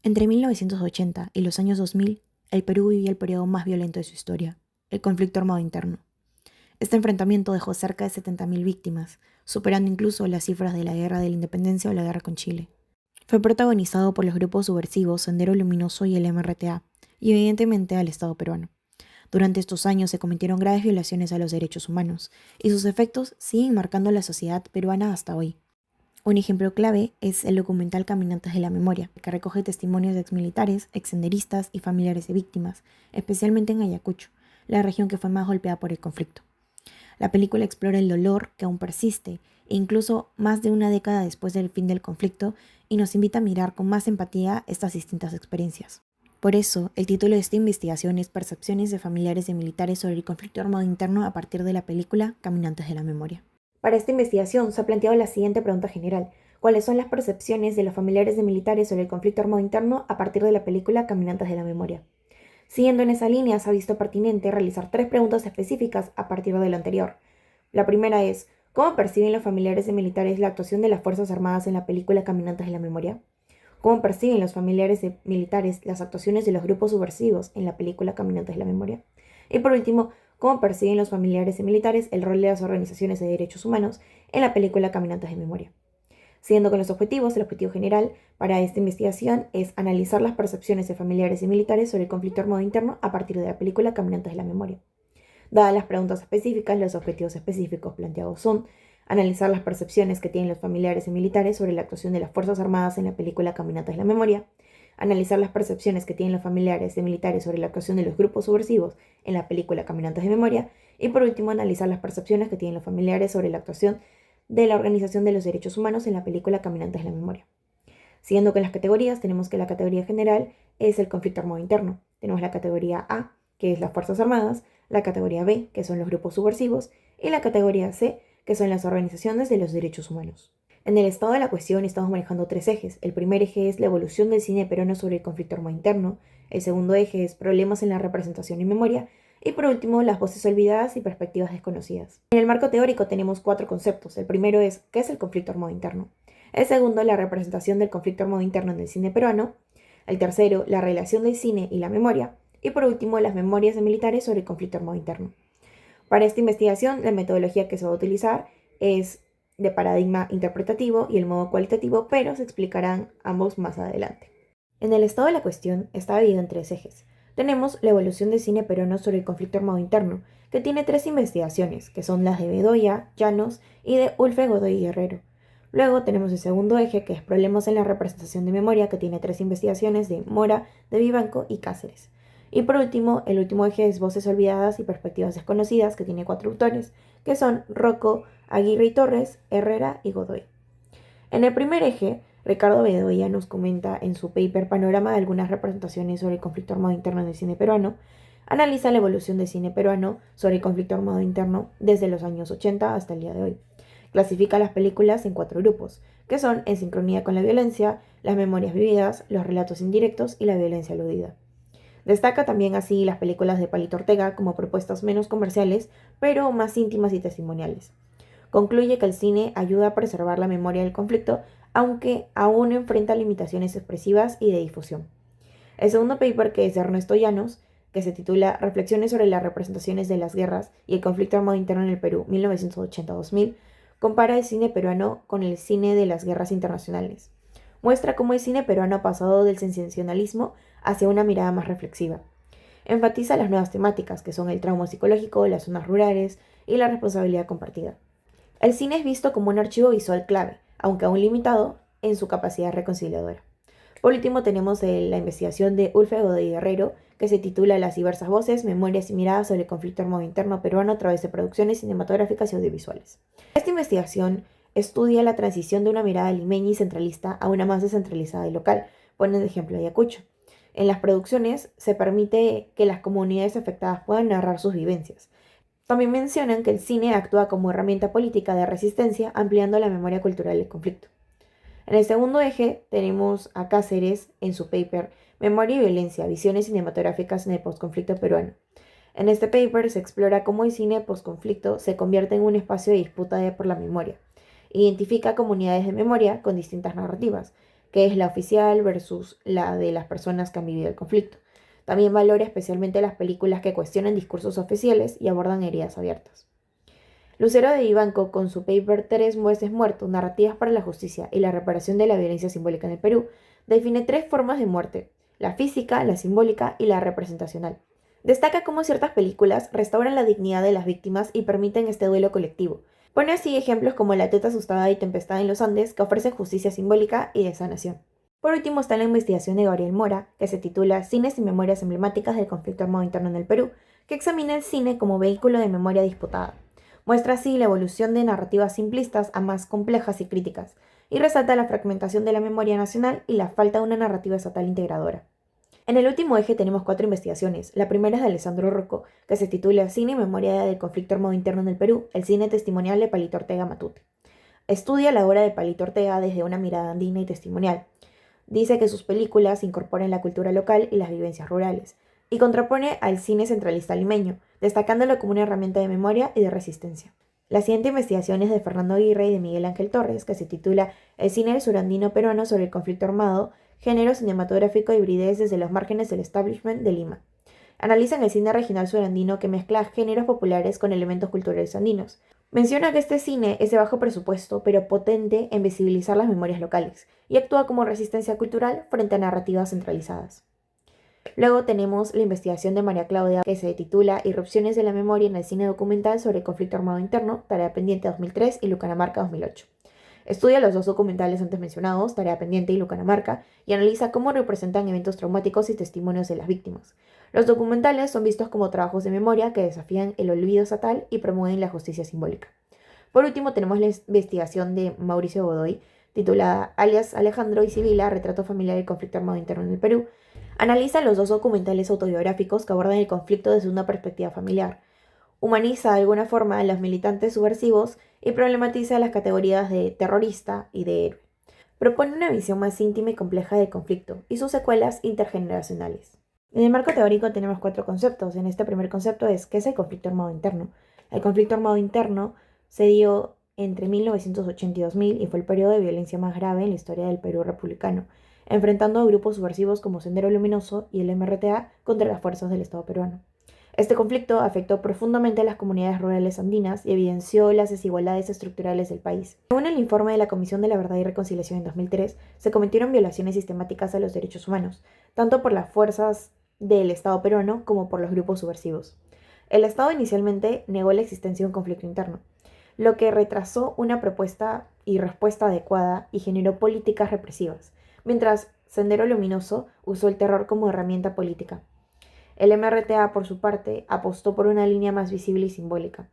Entre 1980 y los años 2000, el Perú vivía el periodo más violento de su historia, el conflicto armado interno. Este enfrentamiento dejó cerca de 70.000 víctimas, superando incluso las cifras de la Guerra de la Independencia o la Guerra con Chile. Fue protagonizado por los grupos subversivos Sendero Luminoso y el MRTA, y evidentemente al Estado peruano. Durante estos años se cometieron graves violaciones a los derechos humanos, y sus efectos siguen marcando la sociedad peruana hasta hoy. Un ejemplo clave es el documental Caminantes de la Memoria, que recoge testimonios de exmilitares, exsenderistas y familiares de víctimas, especialmente en Ayacucho, la región que fue más golpeada por el conflicto. La película explora el dolor que aún persiste, e incluso más de una década después del fin del conflicto, y nos invita a mirar con más empatía estas distintas experiencias. Por eso, el título de esta investigación es Percepciones de familiares de militares sobre el conflicto armado interno a partir de la película Caminantes de la Memoria. Para esta investigación se ha planteado la siguiente pregunta general: ¿cuáles son las percepciones de los familiares de militares sobre el conflicto armado interno a partir de la película Caminantes de la Memoria? Siguiendo en esa línea, se ha visto pertinente realizar 3 preguntas específicas a partir de lo anterior. La primera es: ¿cómo perciben los familiares de militares la actuación de las Fuerzas Armadas en la película Caminantes de la Memoria? ¿Cómo perciben los familiares de militares las actuaciones de los grupos subversivos en la película Caminantes de la Memoria? Y por último, ¿cómo perciben los familiares de militares el rol de las organizaciones de derechos humanos en la película Caminantes de Memoria? Siguiendo con los objetivos, el objetivo general para esta investigación es analizar las percepciones de familiares y militares sobre el conflicto armado interno a partir de la película Caminantes de la Memoria. Dadas las preguntas específicas, los objetivos específicos planteados son: analizar las percepciones que tienen los familiares y militares sobre la actuación de las Fuerzas Armadas en la película Caminantes de la Memoria; analizar las percepciones que tienen los familiares y militares sobre la actuación de los grupos subversivos en la película Caminantes de Memoria; y por último, analizar las percepciones que tienen los familiares sobre la actuación de la Organización de los Derechos Humanos en la película Caminantes de la Memoria. Siguiendo con las categorías, tenemos que la categoría general es el conflicto armado interno. Tenemos la categoría A, que es las Fuerzas Armadas; la categoría B, que son los grupos subversivos; y la categoría C, que son las organizaciones de los derechos humanos. En el estado de la cuestión estamos manejando 3 ejes. El primer eje es la evolución del cine peruano sobre el conflicto armado interno. El segundo eje es problemas en la representación y memoria. Y por último, las voces olvidadas y perspectivas desconocidas. En el marco teórico tenemos 4 conceptos. El primero es: ¿qué es el conflicto armado interno? El segundo, la representación del conflicto armado interno en el cine peruano. El tercero, la relación del cine y la memoria. Y por último, las memorias de militares sobre el conflicto armado interno. Para esta investigación, la metodología que se va a utilizar es de paradigma interpretativo y el modo cualitativo, pero se explicarán ambos más adelante. En el estado de la cuestión está dividido en 3 ejes. Tenemos la evolución del cine peruano sobre el conflicto armado interno, que tiene 3 investigaciones, que son las de Bedoya, Llanos y de Ulfe Godoy Guerrero. Luego tenemos el segundo eje, que es problemas en la representación de memoria, que tiene 3 investigaciones de Mora, de Vivanco y Cáceres. Y por último, el último eje es voces olvidadas y perspectivas desconocidas, que tiene 4 autores, que son Rocco, Aguirre y Torres, Herrera y Godoy. En el primer eje, Ricardo Bedoya nos comenta en su paper Panorama de algunas representaciones sobre el conflicto armado interno en el cine peruano. Analiza la evolución del cine peruano sobre el conflicto armado interno desde los años 80 hasta el día de hoy. Clasifica las películas en 4 grupos, que son En sincronía con la violencia, Las memorias vividas, Los relatos indirectos y La violencia aludida. Destaca también así las películas de Palito Ortega como propuestas menos comerciales, pero más íntimas y testimoniales. Concluye que el cine ayuda a preservar la memoria del conflicto, aunque aún enfrenta limitaciones expresivas y de difusión. El segundo paper, que es de Ernesto Llanos, que se titula Reflexiones sobre las representaciones de las guerras y el conflicto armado interno en el Perú, 1980-2000, compara el cine peruano con el cine de las guerras internacionales. Muestra cómo el cine peruano ha pasado del sensacionalismo hacia una mirada más reflexiva. Enfatiza las nuevas temáticas, que son el trauma psicológico, las zonas rurales y la responsabilidad compartida. El cine es visto como un archivo visual clave, aunque aún limitado en su capacidad reconciliadora. Por último, tenemos la investigación de Ulfe Godoy Guerrero, que se titula Las diversas voces, memorias y miradas sobre el conflicto armado interno peruano a través de producciones cinematográficas y audiovisuales. Esta investigación estudia la transición de una mirada limeña y centralista a una más descentralizada y local, poniendo de ejemplo Ayacucho. En las producciones se permite que las comunidades afectadas puedan narrar sus vivencias. También mencionan que el cine actúa como herramienta política de resistencia, ampliando la memoria cultural del conflicto. En el segundo eje tenemos a Cáceres en su paper Memoria y violencia, visiones cinematográficas en el postconflicto peruano. En este paper se explora cómo el cine postconflicto se convierte en un espacio de disputa por la memoria. Identifica comunidades de memoria con distintas narrativas, que es la oficial versus la de las personas que han vivido el conflicto. También valora especialmente las películas que cuestionan discursos oficiales y abordan heridas abiertas. Lucero de Vivanco, con su paper Tres Mueces Muertos, Narrativas para la Justicia y la Reparación de la Violencia Simbólica en el Perú, define 3 formas de muerte: la física, la simbólica y la representacional. Destaca cómo ciertas películas restauran la dignidad de las víctimas y permiten este duelo colectivo. Pone así ejemplos como La Teta Asustada y Tempestad en los Andes, que ofrecen justicia simbólica y de sanación. Por último está la investigación de Gabriel Mora, que se titula Cines y memorias emblemáticas del conflicto armado interno en el Perú, que examina el cine como vehículo de memoria disputada. Muestra así la evolución de narrativas simplistas a más complejas y críticas, y resalta la fragmentación de la memoria nacional y la falta de una narrativa estatal integradora. En el último eje tenemos 4 investigaciones. La primera es de Alessandro Rocco, que se titula Cine y memoria del conflicto armado interno en el Perú, el cine testimonial de Palito Ortega Matute. Estudia la obra de Palito Ortega desde una mirada andina y testimonial. Dice que sus películas incorporan la cultura local y las vivencias rurales, y contrapone al cine centralista limeño, destacándolo como una herramienta de memoria y de resistencia. La siguiente investigación es de Fernando Aguirre y de Miguel Ángel Torres, que se titula El cine del surandino peruano sobre el conflicto armado, género cinematográfico e hibridez desde los márgenes del establishment de Lima. Analizan el cine regional surandino que mezcla géneros populares con elementos culturales andinos. Menciona que este cine es de bajo presupuesto, pero potente en visibilizar las memorias locales, y actúa como resistencia cultural frente a narrativas centralizadas. Luego tenemos la investigación de María Claudia, que se titula Irrupciones de la memoria en el cine documental sobre el conflicto armado interno, Tarea Pendiente 2003 y Lucanamarca 2008. Estudia los 2 documentales antes mencionados, Tarea Pendiente y Lucanamarca, y analiza cómo representan eventos traumáticos y testimonios de las víctimas. Los documentales son vistos como trabajos de memoria que desafían el olvido estatal y promueven la justicia simbólica. Por último tenemos la investigación de Mauricio Godoy, titulada Alias Alejandro y Sibila, Retrato familiar del conflicto armado interno en el Perú. Analiza los 2 documentales autobiográficos que abordan el conflicto desde una perspectiva familiar. Humaniza de alguna forma a los militantes subversivos y problematiza las categorías de terrorista y de héroe. Propone una visión más íntima y compleja del conflicto y sus secuelas intergeneracionales. En el marco teórico tenemos 4 conceptos. En este primer concepto es ¿qué es el conflicto armado interno? El conflicto armado interno se dio entre 1980 y 2000 y fue el periodo de violencia más grave en la historia del Perú republicano, enfrentando a grupos subversivos como Sendero Luminoso y el MRTA contra las fuerzas del Estado peruano. Este conflicto afectó profundamente a las comunidades rurales andinas y evidenció las desigualdades estructurales del país. Según el informe de la Comisión de la Verdad y Reconciliación en 2003, se cometieron violaciones sistemáticas a los derechos humanos, tanto por las fuerzas del Estado peruano como por los grupos subversivos. El Estado inicialmente negó la existencia de un conflicto interno, lo que retrasó una propuesta y respuesta adecuada y generó políticas represivas, mientras Sendero Luminoso usó el terror como herramienta política. El MRTA, por su parte, apostó por una línea más visible y simbólica.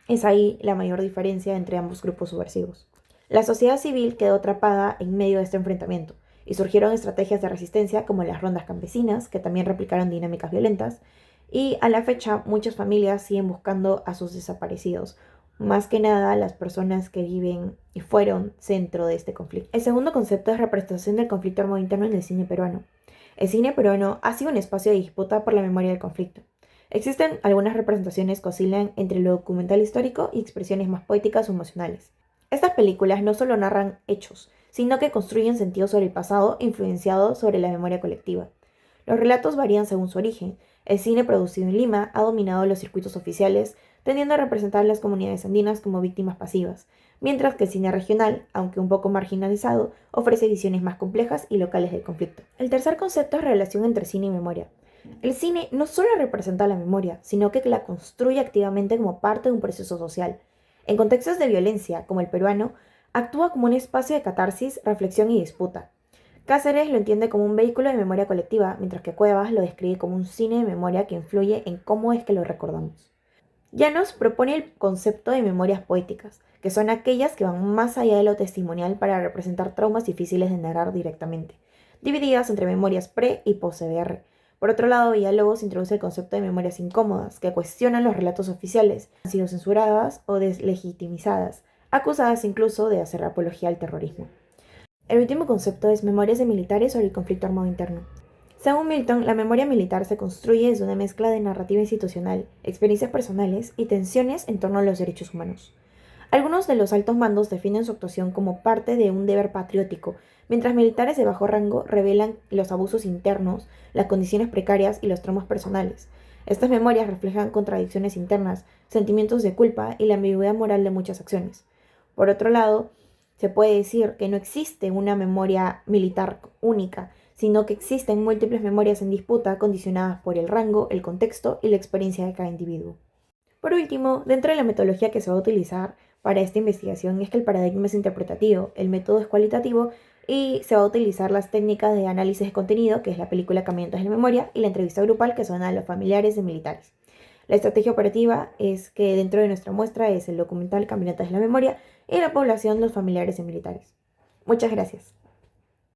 Es ahí la mayor diferencia entre ambos grupos subversivos. La sociedad civil quedó atrapada en medio de este enfrentamiento, y surgieron estrategias de resistencia como las rondas campesinas, que también replicaron dinámicas violentas, y a la fecha muchas familias siguen buscando a sus desaparecidos, más que nada las personas que viven y fueron centro de este conflicto. El segundo concepto es representación del conflicto armado interno en el cine peruano. El cine peruano ha sido un espacio de disputa por la memoria del conflicto. Existen algunas representaciones que oscilan entre lo documental histórico y expresiones más poéticas o emocionales. Estas películas no solo narran hechos, sino que construyen sentido sobre el pasado influenciado sobre la memoria colectiva. Los relatos varían según su origen. El cine producido en Lima ha dominado los circuitos oficiales, tendiendo a representar a las comunidades andinas como víctimas pasivas, mientras que el cine regional, aunque un poco marginalizado, ofrece visiones más complejas y locales del conflicto. El tercer concepto es relación entre cine y memoria. El cine no solo representa la memoria, sino que la construye activamente como parte de un proceso social. En contextos de violencia, como el peruano, actúa como un espacio de catarsis, reflexión y disputa. Cáceres lo entiende como un vehículo de memoria colectiva, mientras que Cuevas lo describe como un cine de memoria que influye en cómo es que lo recordamos. Llanos propone el concepto de memorias poéticas, que son aquellas que van más allá de lo testimonial para representar traumas difíciles de narrar directamente, divididas entre memorias pre- y post-CBR. Por otro lado, Villalobos introduce el concepto de memorias incómodas, que cuestionan los relatos oficiales, han sido censuradas o deslegitimizadas, acusadas incluso de hacer apología al terrorismo. El último concepto es memorias de militares sobre el conflicto armado interno. Según Milton, la memoria militar se construye desde una mezcla de narrativa institucional, experiencias personales y tensiones en torno a los derechos humanos. Algunos de los altos mandos definen su actuación como parte de un deber patriótico, mientras militares de bajo rango revelan los abusos internos, las condiciones precarias y los traumas personales. Estas memorias reflejan contradicciones internas, sentimientos de culpa y la ambigüedad moral de muchas acciones. Por otro lado, se puede decir que no existe una memoria militar única, sino que existen múltiples memorias en disputa condicionadas por el rango, el contexto y la experiencia de cada individuo. Por último, dentro de la metodología que se va a utilizar para esta investigación es que el paradigma es interpretativo, el método es cualitativo y se va a utilizar las técnicas de análisis de contenido, que es la película Caminantes de la Memoria, y la entrevista grupal, que son a los familiares de militares. La estrategia operativa es que dentro de nuestra muestra es el documental Caminatas de la Memoria y la población los familiares de militares. Muchas gracias.